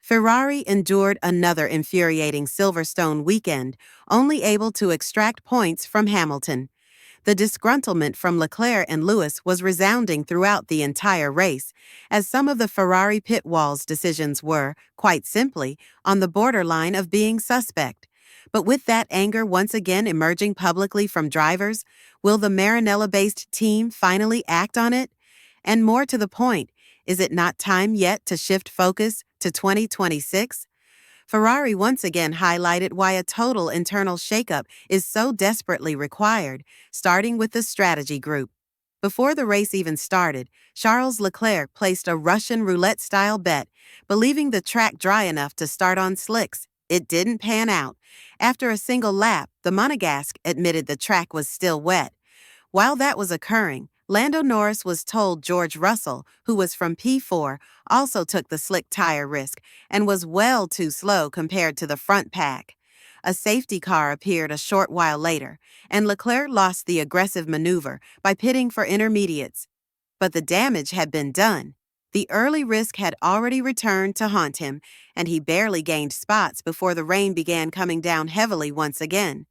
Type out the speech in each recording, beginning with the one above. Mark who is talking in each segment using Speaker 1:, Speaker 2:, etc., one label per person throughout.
Speaker 1: Ferrari endured another infuriating Silverstone weekend, only able to extract points from Hamilton. The disgruntlement from Leclerc and Lewis was resounding throughout the entire race, as some of the Ferrari pit wall's decisions were, quite simply, on the borderline of being suspect. But with that anger once again emerging publicly from drivers, will the Maranello-based team finally act on it? And more to the point, is it not time yet to shift focus to 2026? Ferrari once again highlighted why a total internal shakeup is so desperately required, starting with the strategy group. Before the race even started, Charles Leclerc placed a Russian roulette-style bet, believing the track dry enough to start on slicks. It didn't pan out. After a single lap, the Monegasque admitted the track was still wet. While that was occurring, Lando Norris was told George Russell, who was from P4, also took the slick tire risk and was well too slow compared to the front pack. A safety car appeared a short while later, and Leclerc lost the aggressive maneuver by pitting for intermediates. But the damage had been done. The early risk had already returned to haunt him, and he barely gained spots before the rain began coming down heavily once again.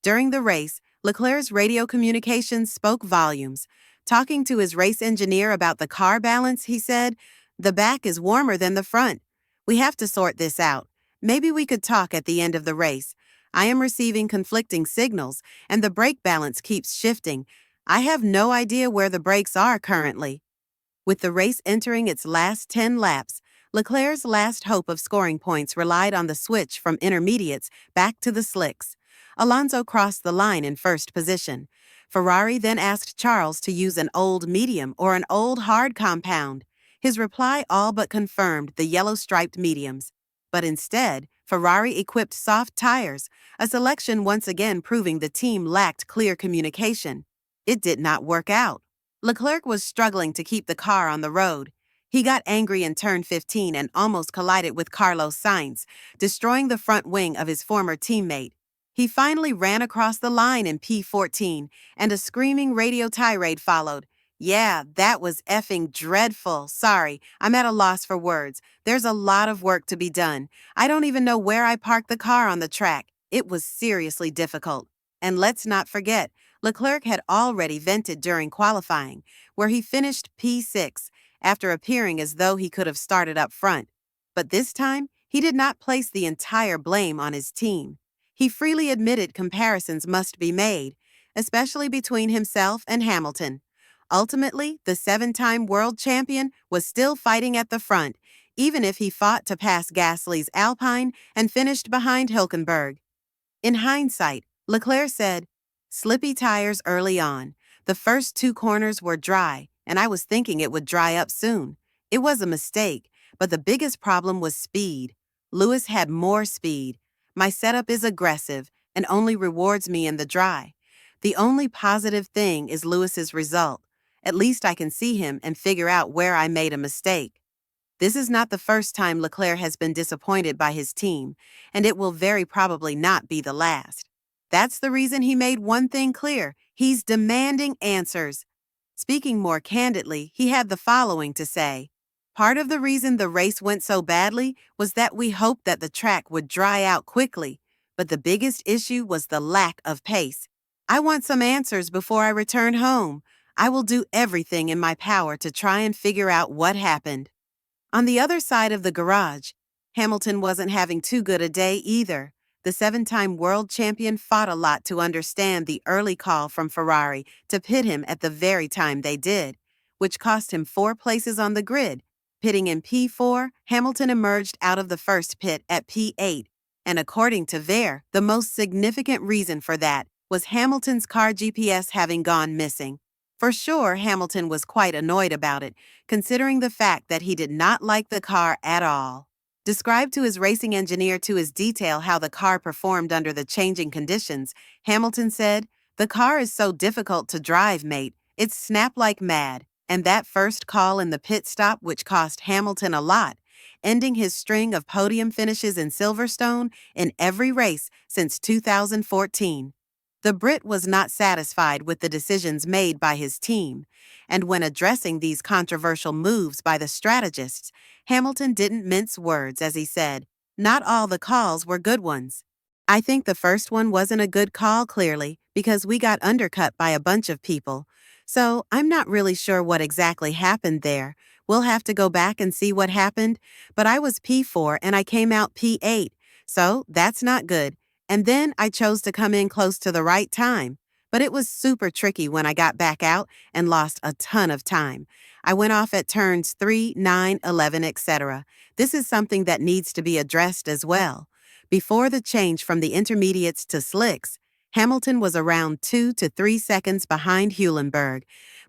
Speaker 1: During the race, Leclerc's radio communications spoke volumes. Talking to his race engineer about the car balance, he said, "The back is warmer than the front. We have to sort this out. Maybe we could talk at the end of the race. I am receiving conflicting signals, and the brake balance keeps shifting. I have no idea where the brakes are currently." With the race entering its last 10 laps, Leclerc's last hope of scoring points relied on the switch from intermediates back to the slicks. Alonso crossed the line in first position. Ferrari then asked Charles to use an old medium or an old hard compound. His reply all but confirmed the yellow-striped mediums. But instead, Ferrari equipped soft tires, a selection once again proving the team lacked clear communication. It did not work out. Leclerc was struggling to keep the car on the road. He got angry in turn 15 and almost collided with Carlos Sainz, destroying the front wing of his former teammate. He finally ran across the line in P14, and a screaming radio tirade followed. "Yeah, that was effing dreadful. Sorry, I'm at a loss for words. There's a lot of work to be done. I don't even know where I parked the car on the track. It was seriously difficult." And let's not forget, Leclerc had already vented during qualifying, where he finished P6, after appearing as though he could have started up front. But this time, he did not place the entire blame on his team. He freely admitted comparisons must be made, especially between himself and Hamilton. Ultimately, the 7-time world champion was still fighting at the front, even if he fought to pass Gasly's Alpine and finished behind Hülkenberg. In hindsight, Leclerc said, "Slippy tires early on. The first 2 corners were dry, and I was thinking it would dry up soon. It was a mistake, but the biggest problem was speed. Lewis had more speed. My setup is aggressive and only rewards me in the dry. The only positive thing is Lewis's result. At least I can see him and figure out where I made a mistake." This is not the first time Leclerc has been disappointed by his team, and it will very probably not be the last. That's the reason he made one thing clear: he's demanding answers. Speaking more candidly, he had the following to say. "Part of the reason the race went so badly was that we hoped that the track would dry out quickly, but the biggest issue was the lack of pace. I want some answers before I return home. I will do everything in my power to try and figure out what happened." On the other side of the garage, Hamilton wasn't having too good a day either. The 7-time world champion fought a lot to understand the early call from Ferrari to pit him at the very time they did, which cost him 4 places on the grid. Pitting in P4, Hamilton emerged out of the first pit at P8, and according to Ver, the most significant reason for that was Hamilton's car GPS having gone missing. For sure, Hamilton was quite annoyed about it, considering the fact that he did not like the car at all. Described to his racing engineer to his detail how the car performed under the changing conditions, Hamilton said, "The car is so difficult to drive, mate. It snapped like mad." And that first call in the pit stop, which cost Hamilton a lot, ending his string of podium finishes in Silverstone in every race since 2014. The Brit was not satisfied with the decisions made by his team, and when addressing these controversial moves by the strategists, Hamilton didn't mince words as he said, "Not all the calls were good ones. I think the first one wasn't a good call clearly because we got undercut by a bunch of people. So I'm not really sure what exactly happened there. We'll have to go back and see what happened, but I was P4 and I came out P8, so that's not good. And then I chose to come in close to the right time. But it was super tricky when I got back out and lost a ton of time. I went off at turns 3, 9, 11, etc. This is something that needs to be addressed as well. Before the change from the intermediates to slicks, Hamilton was around 2 to 3 seconds behind Hülkenberg.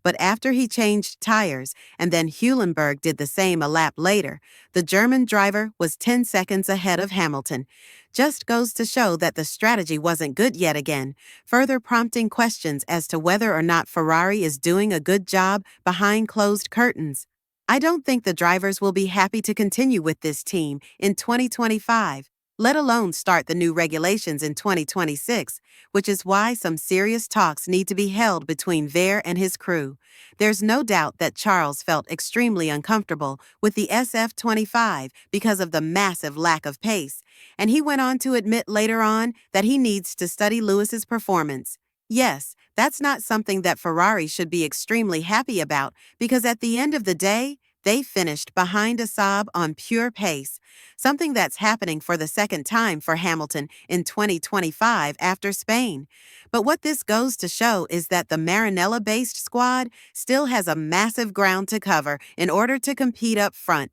Speaker 1: But after he changed tires and then Hülkenberg did the same a lap later, the German driver was 10 seconds ahead of Hamilton. Just goes to show that the strategy wasn't good yet again, further prompting questions as to whether or not Ferrari is doing a good job behind closed curtains. I don't think the drivers will be happy to continue with this team in 2025, let alone start the new regulations in 2026, which is why some serious talks need to be held between Ver and his crew. There's no doubt that Charles felt extremely uncomfortable with the SF25 because of the massive lack of pace, and he went on to admit later on that he needs to study Lewis's performance. Yes, that's not something that Ferrari should be extremely happy about because at the end of the day, they finished behind a Saab on pure pace, something that's happening for the second time for Hamilton in 2025 after Spain. But what this goes to show is that the Maranello-based squad still has a massive ground to cover in order to compete up front,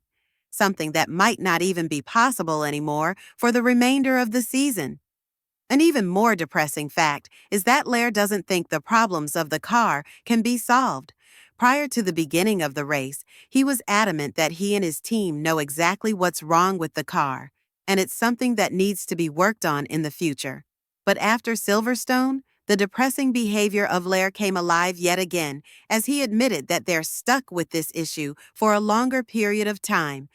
Speaker 1: something that might not even be possible anymore for the remainder of the season. An even more depressing fact is that Leclerc doesn't think the problems of the car can be solved. Prior to the beginning of the race, he was adamant that he and his team know exactly what's wrong with the car, and it's something that needs to be worked on in the future. But after Silverstone, the depressing behavior of Leclerc came alive yet again as he admitted that they're stuck with this issue for a longer period of time.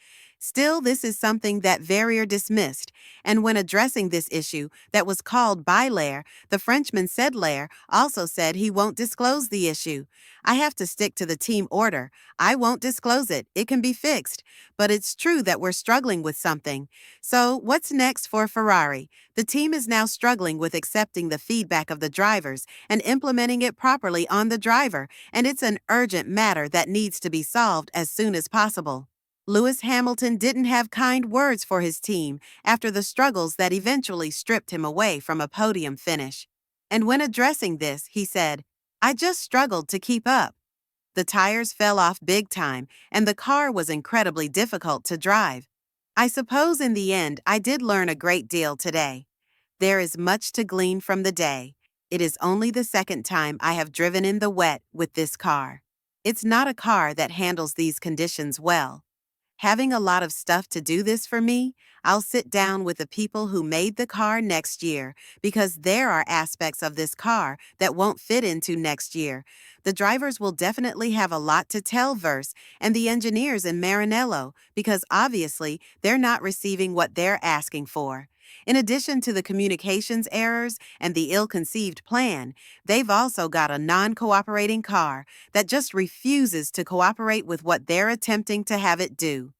Speaker 1: Still, this is something that Verrier dismissed, and when addressing this issue that was called by Leclerc, the Frenchman said Leclerc also said he won't disclose the issue. I have to stick to the team order. I won't disclose it. It can be fixed. But it's true that we're struggling with something. So what's next for Ferrari? The team is now struggling with accepting the feedback of the drivers and implementing it properly on the driver, and it's an urgent matter that needs to be solved as soon as possible. Lewis Hamilton didn't have kind words for his team after the struggles that eventually stripped him away from a podium finish. And when addressing this, he said, "I just struggled to keep up. The tires fell off big time, and the car was incredibly difficult to drive. I suppose in the end I did learn a great deal today. There is much to glean from the day. It is only the second time I have driven in the wet with this car. It's not a car that handles these conditions well. Having a lot of stuff to do this for me, I'll sit down with the people who made the car next year because there are aspects of this car that won't fit into next year. The drivers will definitely have a lot to tell Verse and the engineers in Maranello because obviously they're not receiving what they're asking for. In addition to the communications errors and the ill-conceived plan, they've also got a non-cooperating car that just refuses to cooperate with what they're attempting to have it do.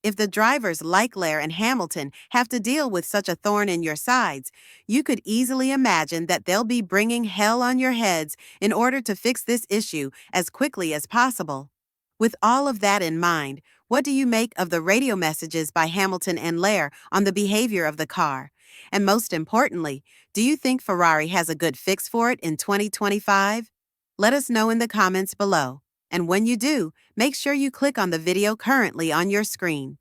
Speaker 1: If the drivers like Leclerc and Hamilton have to deal with such a thorn in your sides, you could easily imagine that they'll be bringing hell on your heads in order to fix this issue as quickly as possible. With all of that in mind, what do you make of the radio messages by Hamilton and Leclerc on the behavior of the car? And most importantly, do you think Ferrari has a good fix for it in 2025? Let us know in the comments below. And when you do, make sure you click on the video currently on your screen.